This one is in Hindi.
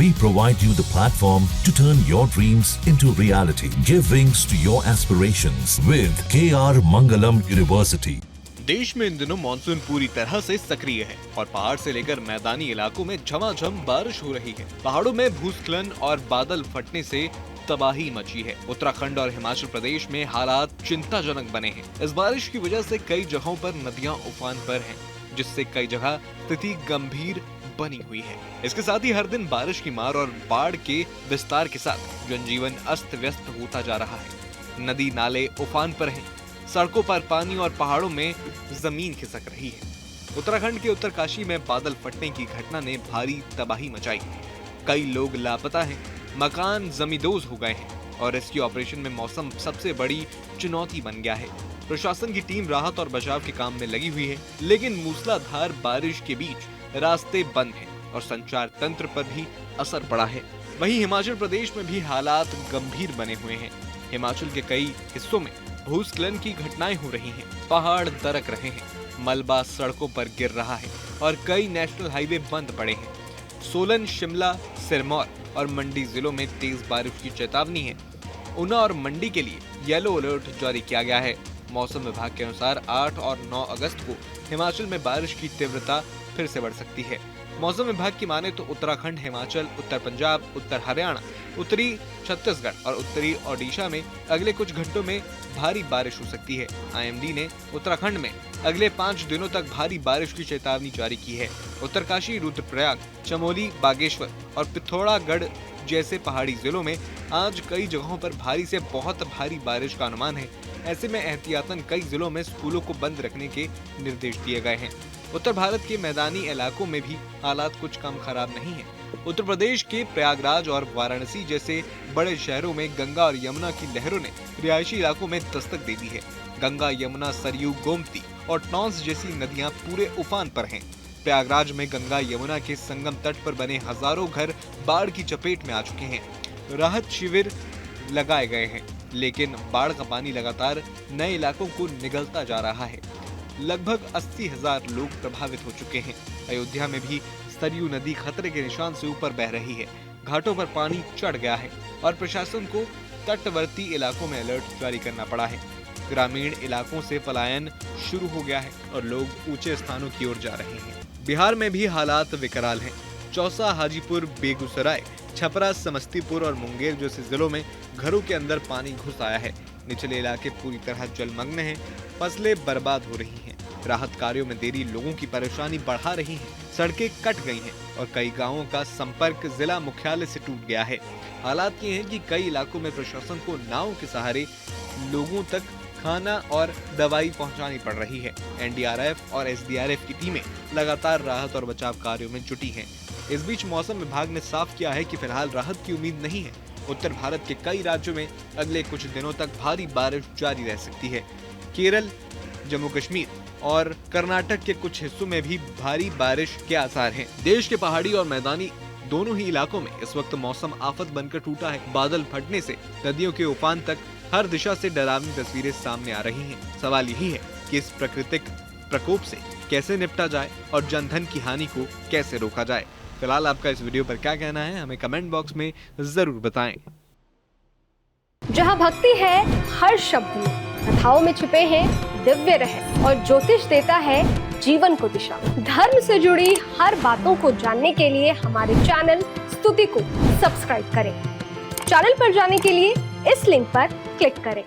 We provide you the platform to turn your dreams into reality. Give wings to your aspirations with KR Mangalam University. देश में इन दिनों मानसून पूरी तरह से सक्रिय है और पहाड़ से लेकर मैदानी इलाकों में झमाझम बारिश हो रही है। पहाड़ों में भूस्खलन और बादल फटने से तबाही मची है। उत्तराखंड और हिमाचल प्रदेश में हालात चिंताजनक बने हैं। इस बारिश की वजह से कई जगहों पर नदियां उफान पर हैं, जिससे कई जगह स्थिति गंभीर बनी हुई है। इसके साथ ही हर दिन बारिश की मार और बाढ़ के विस्तार के साथ जनजीवन अस्त व्यस्त होता जा रहा है। नदी नाले उफान पर हैं, सड़कों पर पानी और पहाड़ों में जमीन खिसक रही है। उत्तराखंड के उत्तरकाशी में बादल फटने की घटना ने भारी तबाही मचाई। कई लोग लापता हैं, मकान जमींदोज हो गए हैं और रेस्क्यू ऑपरेशन में मौसम सबसे बड़ी चुनौती बन गया है। प्रशासन की टीम राहत और बचाव के काम में लगी हुई है, लेकिन मूसलाधार बारिश के बीच रास्ते बंद हैं और संचार तंत्र पर भी असर पड़ा है। वहीं हिमाचल प्रदेश में भी हालात गंभीर बने हुए हैं। हिमाचल के कई हिस्सों में भूस्खलन की घटनाएं हो रही हैं, पहाड़ दरक रहे हैं, मलबा सड़कों पर गिर रहा है और कई नेशनल हाईवे बंद पड़े हैं। सोलन, शिमला, सिरमौर और मंडी जिलों में तेज बारिश की चेतावनी है। ऊना और मंडी के लिए येलो अलर्ट जारी किया गया है। मौसम विभाग के अनुसार 8 और 9 अगस्त को हिमाचल में बारिश की तीव्रता फिर से बढ़ सकती है। मौसम विभाग की माने तो उत्तराखंड, हिमाचल, उत्तर पंजाब, उत्तर हरियाणा, उत्तरी छत्तीसगढ़ और उत्तरी ओडिशा में अगले कुछ घंटों में भारी बारिश हो सकती है। आईएमडी ने उत्तराखंड में अगले 5 दिनों तक भारी बारिश की चेतावनी जारी की है। उत्तरकाशी, रुद्रप्रयाग, चमोली, बागेश्वर और पिथौरागढ़ जैसे पहाड़ी जिलों में आज कई जगहों पर भारी से बहुत भारी बारिश का अनुमान है। ऐसे में एहतियातन कई जिलों में स्कूलों को बंद रखने के निर्देश दिए गए हैं। उत्तर भारत के मैदानी इलाकों में भी हालात कुछ कम खराब नहीं है। उत्तर प्रदेश के प्रयागराज और वाराणसी जैसे बड़े शहरों में गंगा और यमुना की लहरों ने रिहायशी इलाकों में दस्तक दे दी है। गंगा, यमुना, सरयू, गोमती और टॉन्स जैसी नदियां पूरे उफान पर हैं। प्रयागराज में गंगा यमुना के संगम तट पर बने हजारों घर बाढ़ की चपेट में आ चुके हैं। राहत शिविर लगाए गए हैं, लेकिन बाढ़ का पानी लगातार नए इलाकों को निगलता जा रहा है। लगभग 80,000 लोग प्रभावित हो चुके हैं। अयोध्या में भी सरयू नदी खतरे के निशान से ऊपर बह रही है। घाटों पर पानी चढ़ गया है और प्रशासन को तटवर्ती इलाकों में अलर्ट जारी करना पड़ा है। ग्रामीण इलाकों से पलायन शुरू हो गया है और लोग ऊंचे स्थानों की ओर जा रहे हैं। बिहार में भी हालात विकराल हैं। चौसा, हाजीपुर, बेगूसराय, छपरा, समस्तीपुर और मुंगेर जैसे जिलों में घरों के अंदर पानी घुस आया है। निचले इलाके पूरी तरह जलमग्न हैं, फसलें बर्बाद हो रही हैं। राहत कार्यों में देरी लोगों की परेशानी बढ़ा रही है। सड़कें कट गई हैं और कई गांवों का संपर्क जिला मुख्यालय से टूट गया है। हालात ये हैं कि कई इलाकों में प्रशासन को नाव के सहारे लोगों तक खाना और दवाई पहुंचानी पड़ रही है। एनडीआरएफ और एसडीआरएफ की टीमें लगातार राहत और बचाव कार्यों में जुटी हैं। इस बीच मौसम विभाग ने साफ किया है कि फिलहाल राहत की उम्मीद नहीं है। उत्तर भारत के कई राज्यों में अगले कुछ दिनों तक भारी बारिश जारी रह सकती है। केरल, जम्मू कश्मीर और कर्नाटक के कुछ हिस्सों में भी भारी बारिश के आसार हैं। देश के पहाड़ी और मैदानी दोनों ही इलाकों में इस वक्त मौसम आफत बनकर टूटा है। बादल फटने से नदियों के उफान तक हर दिशा से डरावनी तस्वीरें सामने आ रही हैं। सवाल यही है कि इस प्राकृतिक प्रकोप से कैसे निपटा जाए और जनधन की हानि को कैसे रोका जाए। फिलहाल आपका इस वीडियो पर क्या कहना है, हमें कमेंट बॉक्स में जरूर बताएं। जहां भक्ति है हर शब्द में, कथाओं में छुपे हैं दिव्य रहस्य और ज्योतिष देता है जीवन को दिशा। धर्म से जुड़ी हर बातों को जानने के लिए हमारे चैनल स्तुति को सब्सक्राइब करें। चैनल पर जाने के लिए इस लिंक पर क्लिक करें।